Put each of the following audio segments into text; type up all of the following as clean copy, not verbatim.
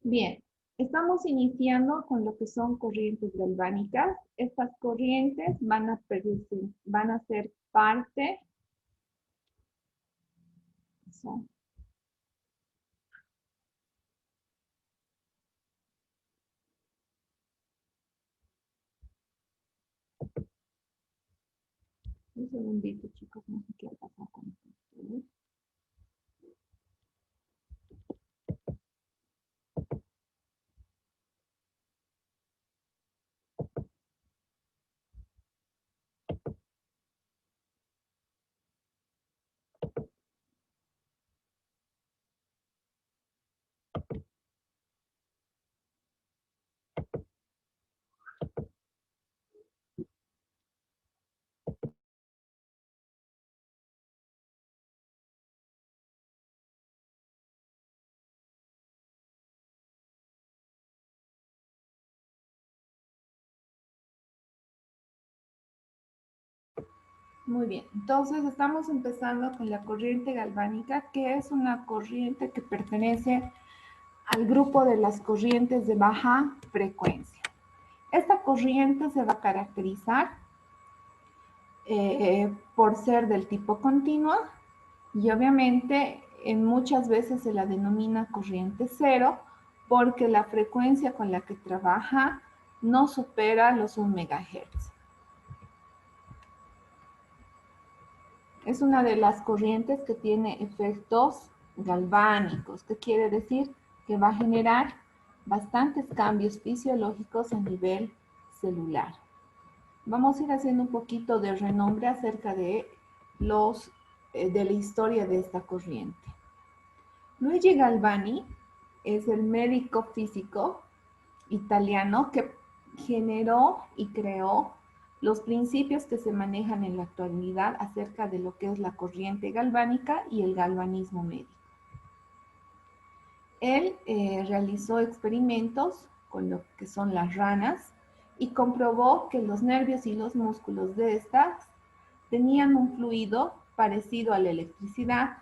Bien, estamos iniciando con lo que son corrientes galvánicas. Estas corrientes van a ser parte, son, un segundito chicos, no sé qué ha pasado con esto. Muy bien, entonces estamos empezando con la corriente galvánica, que es una corriente que pertenece al grupo de las corrientes de baja frecuencia. Esta corriente se va a caracterizar por ser del tipo continua y obviamente muchas veces se la denomina corriente cero porque la frecuencia con la que trabaja no supera los 1 MHz. Es una de las corrientes que tiene efectos galvánicos, que quiere decir que va a generar bastantes cambios fisiológicos a nivel celular. Vamos a ir haciendo un poquito de renombre acerca de la historia de esta corriente. Luigi Galvani es el médico físico italiano que generó y creó los principios que se manejan en la actualidad acerca de lo que es la corriente galvánica y el galvanismo médico. Él realizó experimentos con lo que son las ranas y comprobó que los nervios y los músculos de estas tenían un fluido parecido a la electricidad.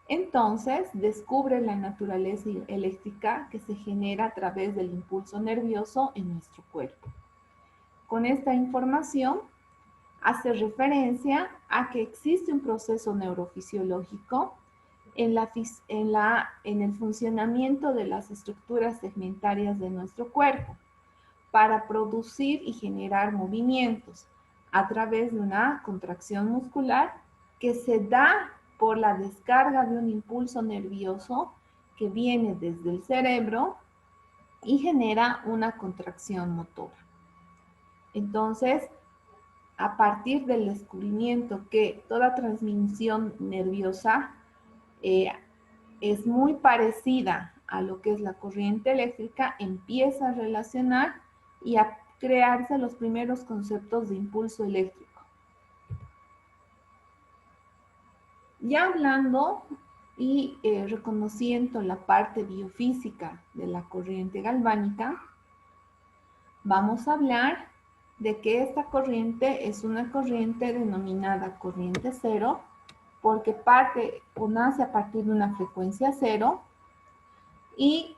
Entonces descubre la naturaleza eléctrica que se genera a través del impulso nervioso en nuestro cuerpo. Con esta información hace referencia a que existe un proceso neurofisiológico en el funcionamiento de las estructuras segmentarias de nuestro cuerpo para producir y generar movimientos a través de una contracción muscular que se da por la descarga de un impulso nervioso que viene desde el cerebro y genera una contracción motora. Entonces, a partir del descubrimiento que toda transmisión nerviosa es muy parecida a lo que es la corriente eléctrica, empieza a relacionar y a crearse los primeros conceptos de impulso eléctrico. Ya hablando y reconociendo la parte biofísica de la corriente galvánica, vamos a hablar de que esta corriente es una corriente denominada corriente cero, porque parte o nace a partir de una frecuencia cero y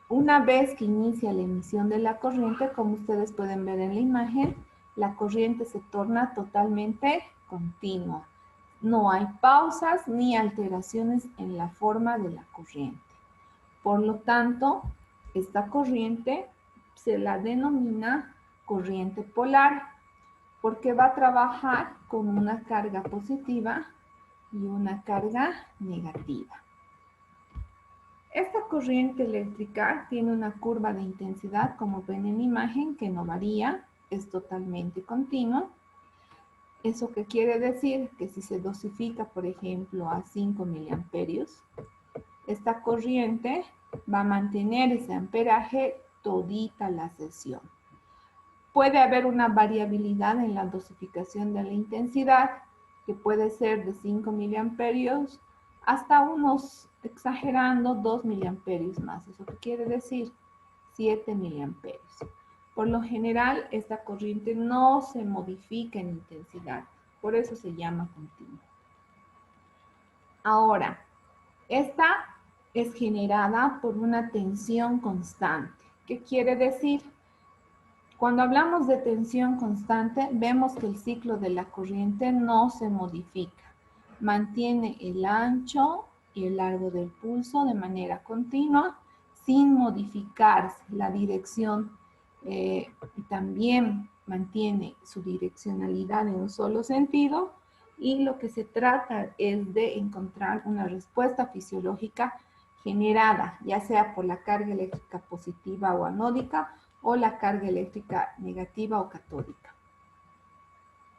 una vez que inicia la emisión de la corriente, como ustedes pueden ver en la imagen, la corriente se torna totalmente continua. No hay pausas ni alteraciones en la forma de la corriente. Por lo tanto, esta corriente se la denomina corriente polar porque va a trabajar con una carga positiva y una carga negativa. Esta corriente eléctrica tiene una curva de intensidad, como ven en la imagen, que no varía, es totalmente continua. ¿Eso qué quiere decir? Que si se dosifica, por ejemplo, a 5 miliamperios, esta corriente va a mantener ese amperaje todita la sesión. Puede haber una variabilidad en la dosificación de la intensidad, que puede ser de 5 miliamperios hasta unos, exagerando, 2 miliamperios más. ¿Eso qué quiere decir? 7 miliamperios. Por lo general, esta corriente no se modifica en intensidad, por eso se llama continua. Ahora, esta es generada por una tensión constante. ¿Qué quiere decir? Cuando hablamos de tensión constante, vemos que el ciclo de la corriente no se modifica. Mantiene el ancho y el largo del pulso de manera continua, sin modificarse. La dirección también mantiene su direccionalidad en un solo sentido, y lo que se trata es de encontrar una respuesta fisiológica generada, ya sea por la carga eléctrica positiva o anódica, o la carga eléctrica negativa o catódica.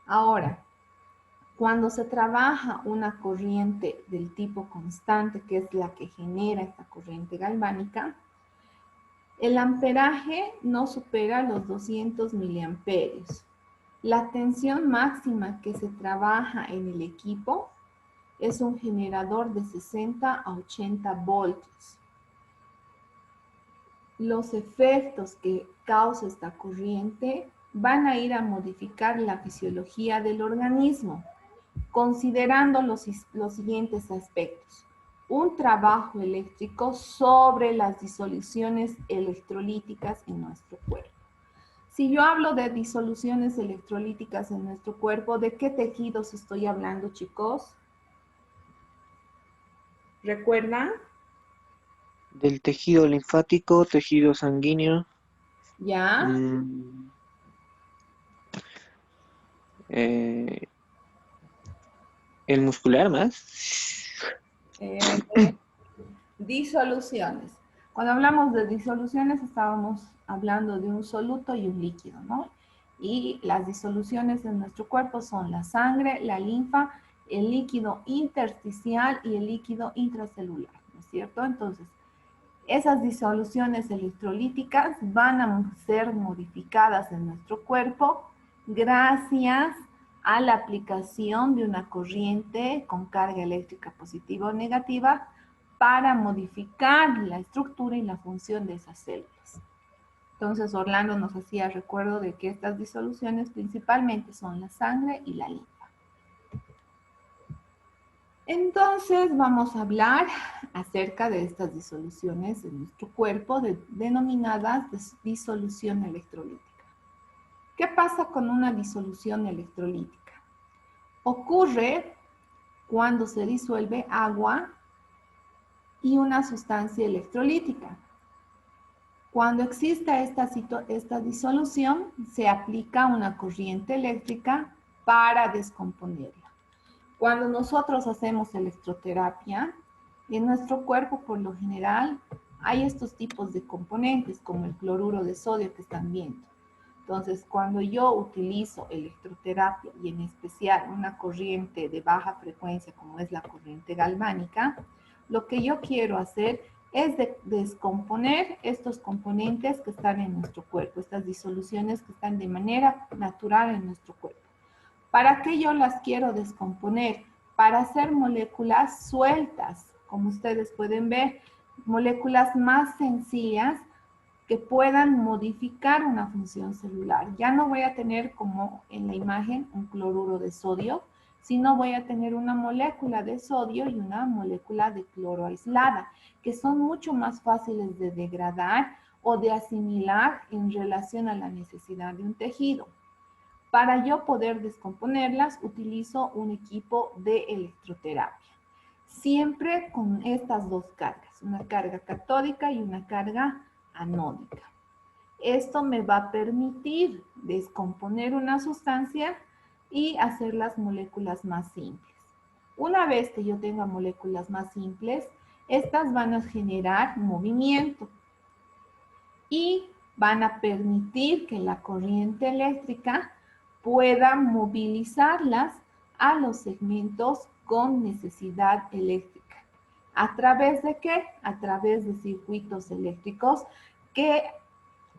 Ahora, cuando se trabaja una corriente del tipo constante, que es la que genera esta corriente galvánica, el amperaje no supera los 200 miliamperios. La tensión máxima que se trabaja en el equipo es un generador de 60 a 80 voltios. Los efectos que causa esta corriente van a ir a modificar la fisiología del organismo, considerando los siguientes aspectos. Un trabajo eléctrico sobre las disoluciones electrolíticas en nuestro cuerpo. Si yo hablo de disoluciones electrolíticas en nuestro cuerpo, ¿de qué tejidos estoy hablando, chicos? ¿Recuerdan? Del tejido linfático, tejido sanguíneo, ¿Ya? mm, eh, el muscular más. Eh, Disoluciones. Cuando hablamos de disoluciones estábamos hablando de un soluto y un líquido, ¿no? Y las disoluciones en nuestro cuerpo son la sangre, la linfa, el líquido intersticial y el líquido intracelular, ¿no es cierto? Entonces, esas disoluciones electrolíticas van a ser modificadas en nuestro cuerpo gracias a la aplicación de una corriente con carga eléctrica positiva o negativa para modificar la estructura y la función de esas células. Entonces, Orlando nos hacía recuerdo de que estas disoluciones principalmente son la sangre y la linfa. Entonces vamos a hablar acerca de estas disoluciones en nuestro cuerpo denominadas disolución electrolítica. ¿Qué pasa con una disolución electrolítica? Ocurre cuando se disuelve agua y una sustancia electrolítica. Cuando exista esta disolución, se aplica una corriente eléctrica para descomponerla. Cuando nosotros hacemos electroterapia, en nuestro cuerpo por lo general hay estos tipos de componentes como el cloruro de sodio que están viendo. Entonces, cuando yo utilizo electroterapia y en especial una corriente de baja frecuencia como es la corriente galvánica, lo que yo quiero hacer es descomponer estos componentes que están en nuestro cuerpo, estas disoluciones que están de manera natural en nuestro cuerpo. ¿Para qué yo las quiero descomponer? Para hacer moléculas sueltas, como ustedes pueden ver, moléculas más sencillas que puedan modificar una función celular. Ya no voy a tener como en la imagen un cloruro de sodio, sino voy a tener una molécula de sodio y una molécula de cloro aislada, que son mucho más fáciles de degradar o de asimilar en relación a la necesidad de un tejido. Para yo poder descomponerlas, utilizo un equipo de electroterapia. Siempre con estas dos cargas, una carga catódica y una carga anódica. Esto me va a permitir descomponer una sustancia y hacer las moléculas más simples. Una vez que yo tenga moléculas más simples, estas van a generar movimiento y van a permitir que la corriente eléctrica pueda movilizarlas a los segmentos con necesidad eléctrica. ¿A través de qué? A través de circuitos eléctricos que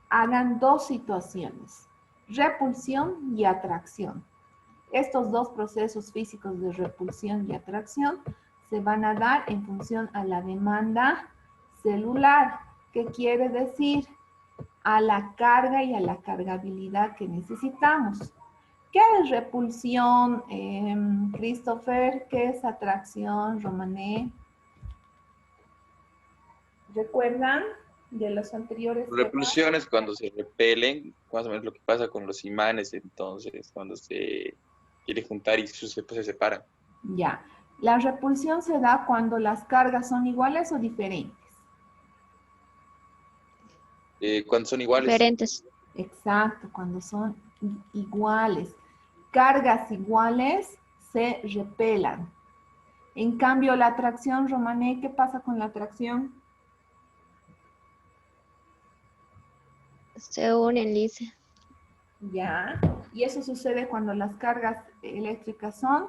hagan dos situaciones, repulsión y atracción. Estos dos procesos físicos de repulsión y atracción se van a dar en función a la demanda celular. ¿Qué quiere decir? A la carga y a la cargabilidad que necesitamos. ¿Qué es repulsión, Christopher? ¿Qué es atracción, Romané? ¿Recuerdan de los anteriores temas? Repulsión es cuando se repelen, más o menos lo que pasa con los imanes, entonces, cuando se quiere juntar y se separan. Ya. La repulsión se da cuando las cargas son iguales o diferentes. Cuando son iguales. Diferentes. Exacto, cuando son iguales. Cargas iguales se repelan. En cambio, la atracción, Romané, ¿qué pasa con la atracción? Se unen, dice. Ya. Y eso sucede cuando las cargas eléctricas son,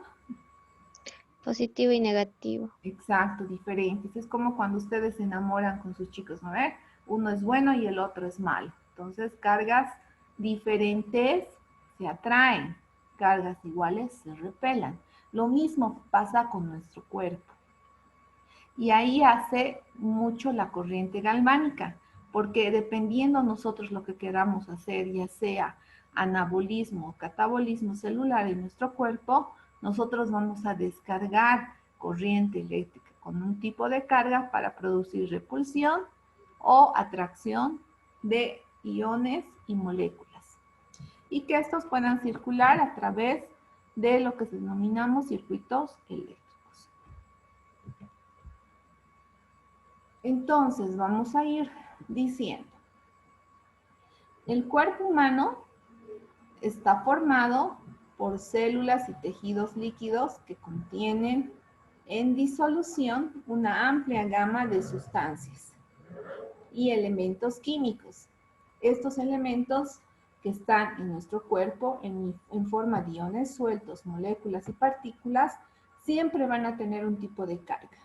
Positivo y negativo. exacto, diferentes. Es como cuando ustedes se enamoran con sus chicos, ¿no ven? Uno es bueno y el otro es malo. Entonces, cargas diferentes se atraen, cargas iguales se repelan. Lo mismo pasa con nuestro cuerpo. Y ahí hace mucho la corriente galvánica, porque dependiendo nosotros lo que queramos hacer, ya sea anabolismo o catabolismo celular en nuestro cuerpo, nosotros vamos a descargar corriente eléctrica con un tipo de carga para producir repulsión o atracción de iones y moléculas. Y que estos puedan circular a través de lo que denominamos circuitos eléctricos. Entonces, vamos a ir diciendo, el cuerpo humano está formado por células y tejidos líquidos que contienen en disolución una amplia gama de sustancias y elementos químicos. Estos elementos que están en nuestro cuerpo en forma de iones sueltos, moléculas y partículas, siempre van a tener un tipo de carga,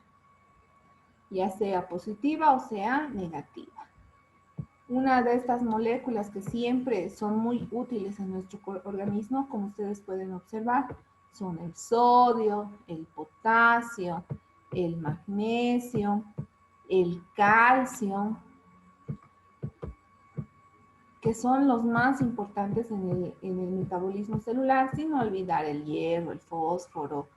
ya sea positiva o sea negativa. Una de estas moléculas que siempre son muy útiles en nuestro organismo, como ustedes pueden observar, son el sodio, el potasio, el magnesio, el calcio, que son los más importantes en el metabolismo celular, sin olvidar el hierro, el fósforo,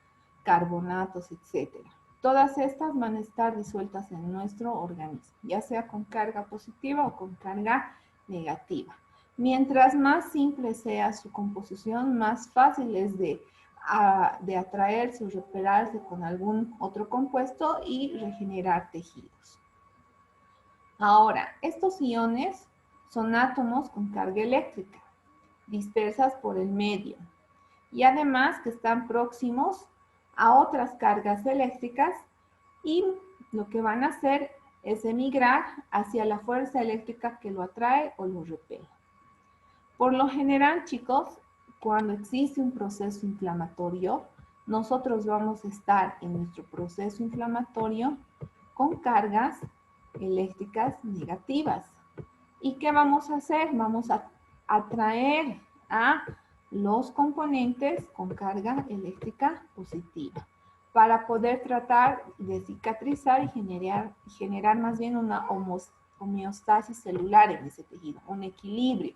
carbonatos, etcétera. Todas estas van a estar disueltas en nuestro organismo, ya sea con carga positiva o con carga negativa. Mientras más simple sea su composición, más fácil es de atraerse o repelarse con algún otro compuesto y regenerar tejidos. Ahora, estos iones son átomos con carga eléctrica, dispersas por el medio, y además que están próximos a otras cargas eléctricas y lo que van a hacer es emigrar hacia la fuerza eléctrica que lo atrae o lo repele. Por lo general, chicos, cuando existe un proceso inflamatorio, nosotros vamos a estar en nuestro proceso inflamatorio con cargas eléctricas negativas. ¿Y qué vamos a hacer? Vamos a atraer a los componentes con carga eléctrica positiva para poder tratar de cicatrizar y generar más bien una homeostasis celular en ese tejido, un equilibrio,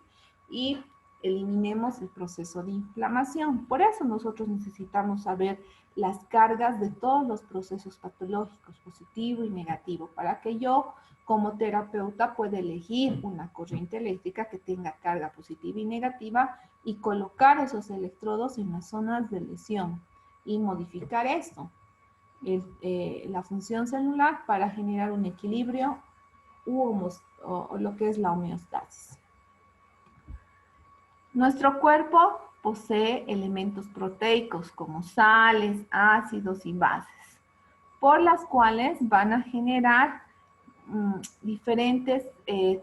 y eliminemos el proceso de inflamación. Por eso nosotros necesitamos saber las cargas de todos los procesos patológicos, positivo y negativo, para que yo como terapeuta pueda elegir una corriente eléctrica que tenga carga positiva y negativa y colocar esos electrodos en las zonas de lesión y modificar esto, la función celular, para generar un equilibrio o lo que es la homeostasis. Nuestro cuerpo posee elementos proteicos como sales, ácidos y bases, por las cuales van a generar diferentes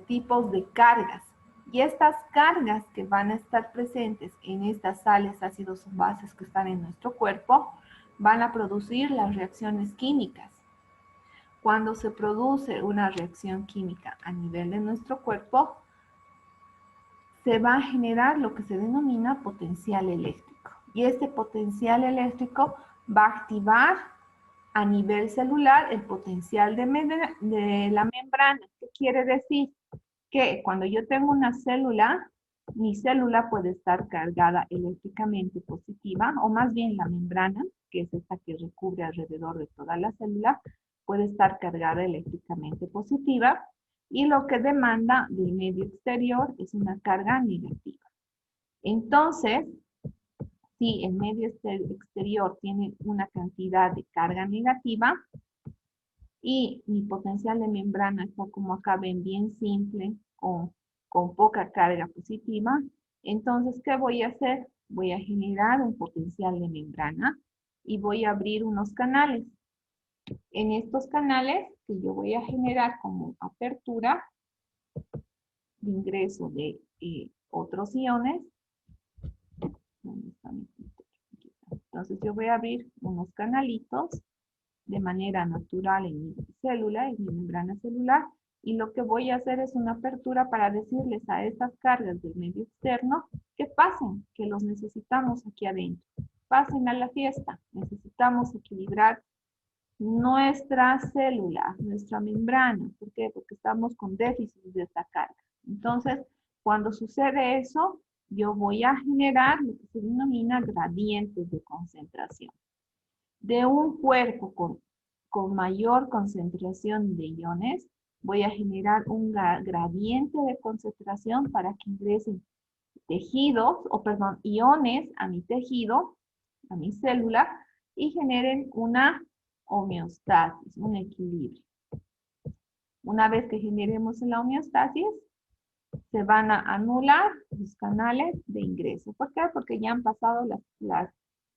tipos de cargas. Y estas cargas que van a estar presentes en estas sales, ácidos o bases que están en nuestro cuerpo, van a producir las reacciones químicas. Cuando se produce una reacción química a nivel de nuestro cuerpo, se va a generar lo que se denomina potencial eléctrico. Y este potencial eléctrico va a activar a nivel celular el potencial de la membrana. ¿Qué quiere decir? Que cuando yo tengo una célula, mi célula puede estar cargada eléctricamente positiva, o más bien la membrana, que es esta que recubre alrededor de toda la célula, puede estar cargada eléctricamente positiva y lo que demanda del medio exterior es una carga negativa. Entonces, si el medio exterior tiene una cantidad de carga negativa y mi potencial de membrana está como acá ven bien simple, con poca carga positiva, entonces, ¿qué voy a hacer? Voy a generar un potencial de membrana y voy a abrir unos canales. En estos canales que yo voy a generar como apertura de ingreso de otros iones. ¿Dónde está mi filtro? Aquí está. Entonces yo voy a abrir unos canalitos de manera natural en mi célula, en mi membrana celular, y lo que voy a hacer es una apertura para decirles a estas cargas del medio externo que pasen, que los necesitamos aquí adentro. Pasen a la fiesta. Necesitamos equilibrar nuestra célula, nuestra membrana. ¿Por qué? Porque estamos con déficit de esta carga. Entonces, cuando sucede eso, yo voy a generar lo que se denomina gradientes de concentración. De un cuerpo con mayor concentración de iones, voy a generar un gradiente de concentración para que ingresen tejidos, iones a mi tejido, a mi célula, y generen una homeostasis, un equilibrio. Una vez que generemos la homeostasis, se van a anular los canales de ingreso. ¿Por qué? Porque ya han pasado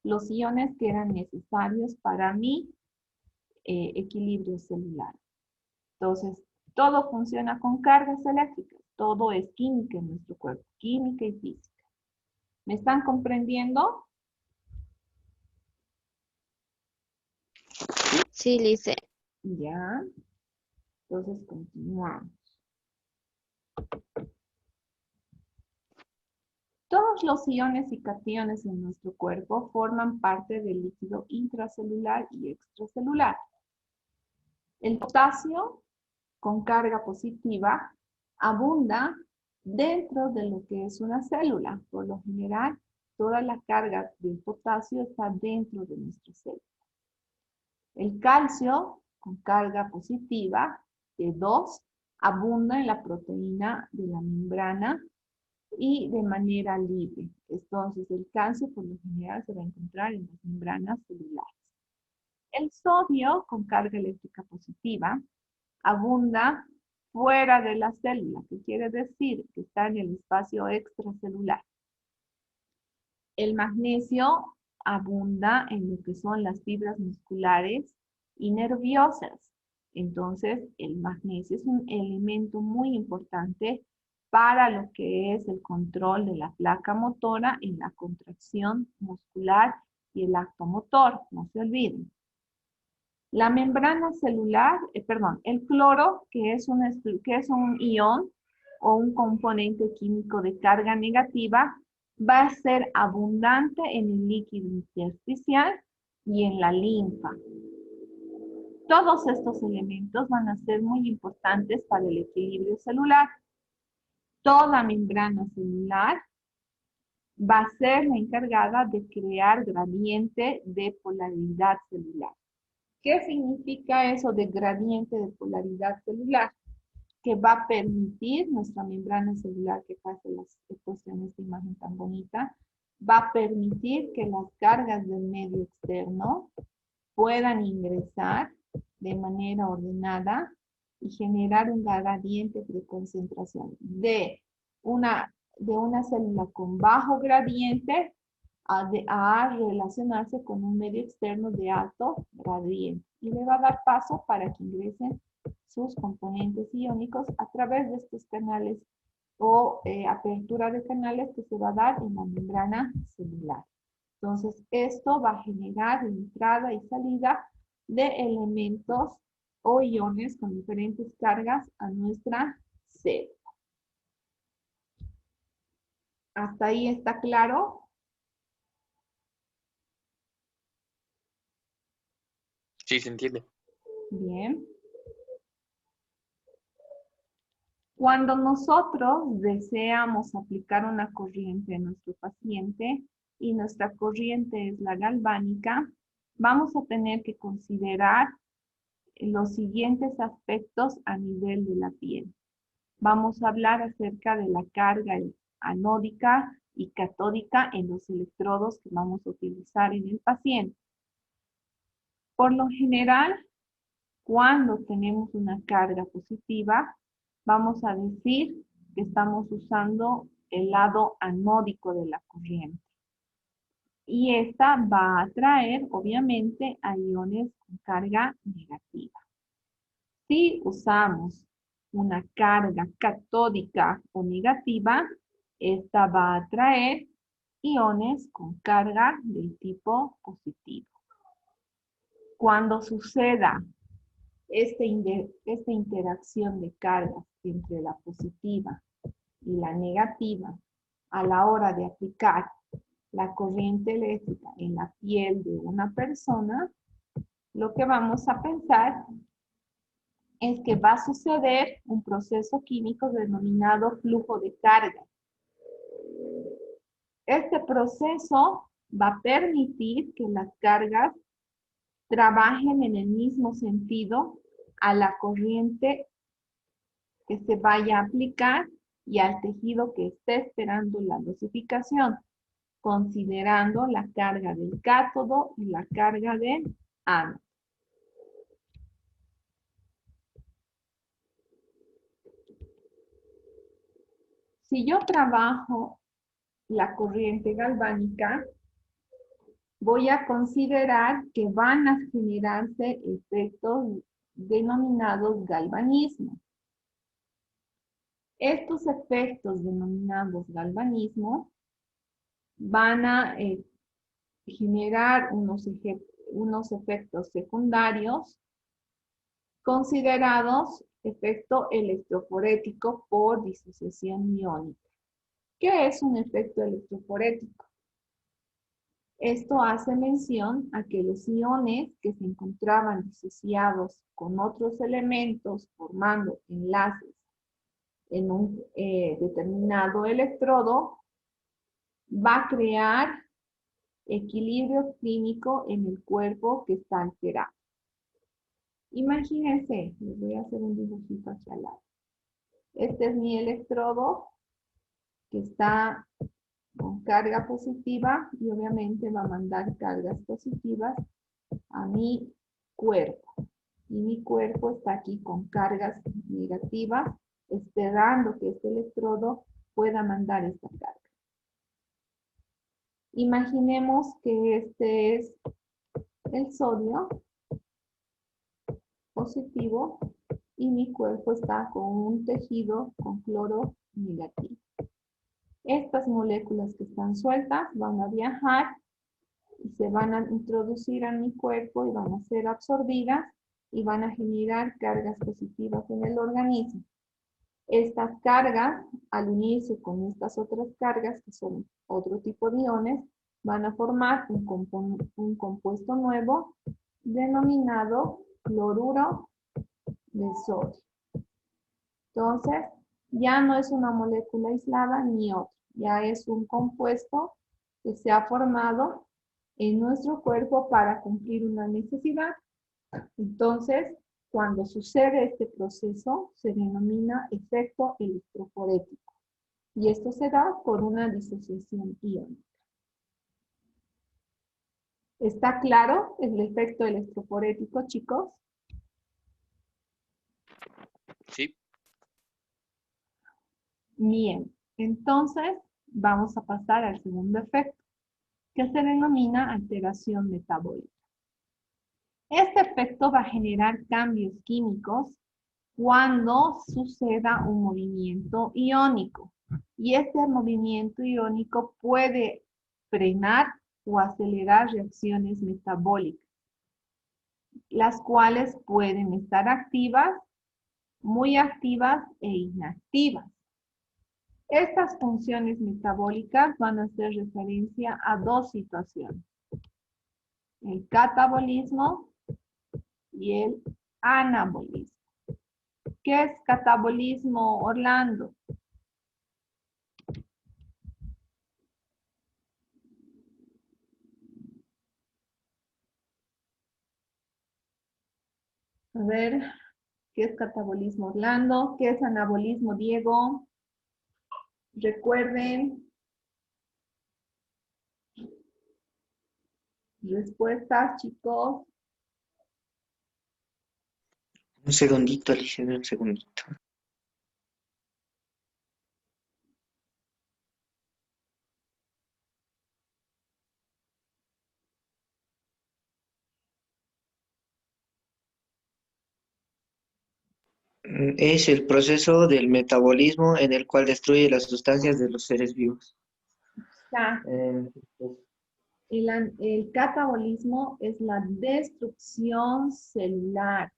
los iones que eran necesarios para mi equilibrio celular. Entonces, todo funciona con cargas eléctricas. Todo es química en nuestro cuerpo, química y física. ¿Me están comprendiendo? Sí, Lice. Ya. Entonces, continuamos. Todos los iones y cationes en nuestro cuerpo forman parte del líquido intracelular y extracelular. El potasio, con carga positiva, abunda dentro de lo que es una célula. Por lo general, toda la carga del potasio está dentro de nuestra célula. El calcio, con carga positiva de 2, abunda en la proteína de la membrana y de manera libre. Entonces, el calcio por lo general se va a encontrar en las membranas celulares. El sodio, con carga eléctrica positiva, abunda fuera de la célula, que quiere decir que está en el espacio extracelular. El magnesio abunda en lo que son las fibras musculares y nerviosas. Entonces, el magnesio es un elemento muy importante para lo que es el control de la placa motora en la contracción muscular y el acto motor, no se olviden. La membrana celular, el cloro, que es un ion o un componente químico de carga negativa, va a ser abundante en el líquido intersticial y en la linfa. Todos estos elementos van a ser muy importantes para el equilibrio celular. Toda membrana celular va a ser la encargada de crear gradiente de polaridad celular. ¿Qué significa eso de gradiente de polaridad celular? Que va a permitir nuestra membrana celular, que pase las cuestiones de imagen tan bonita, va a permitir que las cargas del medio externo puedan ingresar de manera ordenada y generar un gradiente de concentración de una célula con bajo gradiente a relacionarse con un medio externo de alto gradiente. Y le va a dar paso para que ingresen sus componentes iónicos a través de estos canales o apertura de canales que se va a dar en la membrana celular. Entonces, esto va a generar entrada y salida de elementos o iones con diferentes cargas a nuestra célula. ¿Hasta ahí está claro? Sí, se entiende. Bien. Cuando nosotros deseamos aplicar una corriente a nuestro paciente y nuestra corriente es la galvánica, vamos a tener que considerar los siguientes aspectos a nivel de la piel. Vamos a hablar acerca de la carga anódica y catódica en los electrodos que vamos a utilizar en el paciente. Por lo general, cuando tenemos una carga positiva, vamos a decir que estamos usando el lado anódico de la corriente. Y esta va a atraer, obviamente, a iones con carga negativa. Si usamos una carga catódica o negativa, esta va a atraer iones con carga del tipo positivo. Cuando suceda esta interacción de cargas entre la positiva y la negativa a la hora de aplicar la corriente eléctrica en la piel de una persona, lo que vamos a pensar es que va a suceder un proceso químico denominado flujo de carga. Este proceso va a permitir que las cargas trabajen en el mismo sentido a la corriente que se vaya a aplicar y al tejido que esté esperando la dosificación, considerando la carga del cátodo y la carga del ánodo. Si yo trabajo la corriente galvánica, voy a considerar que van a generarse efectos denominados galvanismo. Estos efectos denominados galvanismo van a generar unos efectos secundarios considerados efecto electroforético por disociación iónica. ¿Qué es un efecto electroforético? Esto hace mención a que los iones que se encontraban disociados con otros elementos formando enlaces en un determinado electrodo va a crear equilibrio químico en el cuerpo que está alterado. Imagínense, les voy a hacer un dibujito hacia al lado. Este es mi electrodo que está con carga positiva y obviamente va a mandar cargas positivas a mi cuerpo. Y mi cuerpo está aquí con cargas negativas, esperando que este electrodo pueda mandar esta carga. Imaginemos que este es el sodio positivo y mi cuerpo está con un tejido con cloro negativo. Estas moléculas que están sueltas van a viajar y se van a introducir a mi cuerpo y van a ser absorbidas y van a generar cargas positivas en el organismo. Estas cargas, al unirse con estas otras cargas, que son otro tipo de iones, van a formar un compuesto nuevo denominado cloruro de sodio. Entonces, ya no es una molécula aislada ni otra, ya es un compuesto que se ha formado en nuestro cuerpo para cumplir una necesidad. Entonces, cuando sucede este proceso, se denomina efecto electroforético. Y esto se da por una disociación iónica. ¿Está claro el efecto electroforético, chicos? Sí. Bien, entonces vamos a pasar al segundo efecto, que se denomina alteración metabólica. Este efecto va a generar cambios químicos cuando suceda un movimiento iónico. Y este movimiento iónico puede frenar o acelerar reacciones metabólicas, las cuales pueden estar activas, muy activas e inactivas. Estas funciones metabólicas van a hacer referencia a dos situaciones: el catabolismo y el anabolismo. ¿Qué es catabolismo, Orlando? ver, ¿qué es catabolismo, Orlando? ¿Qué es anabolismo, Diego? Recuerden. Respuestas, chicos. Un segundito, Alicia, un segundito. Es el proceso del metabolismo en el cual destruye las sustancias de los seres vivos. Está. El catabolismo es la destrucción celular.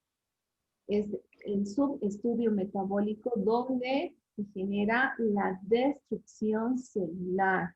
Es el subestudio metabólico donde se genera la destrucción celular.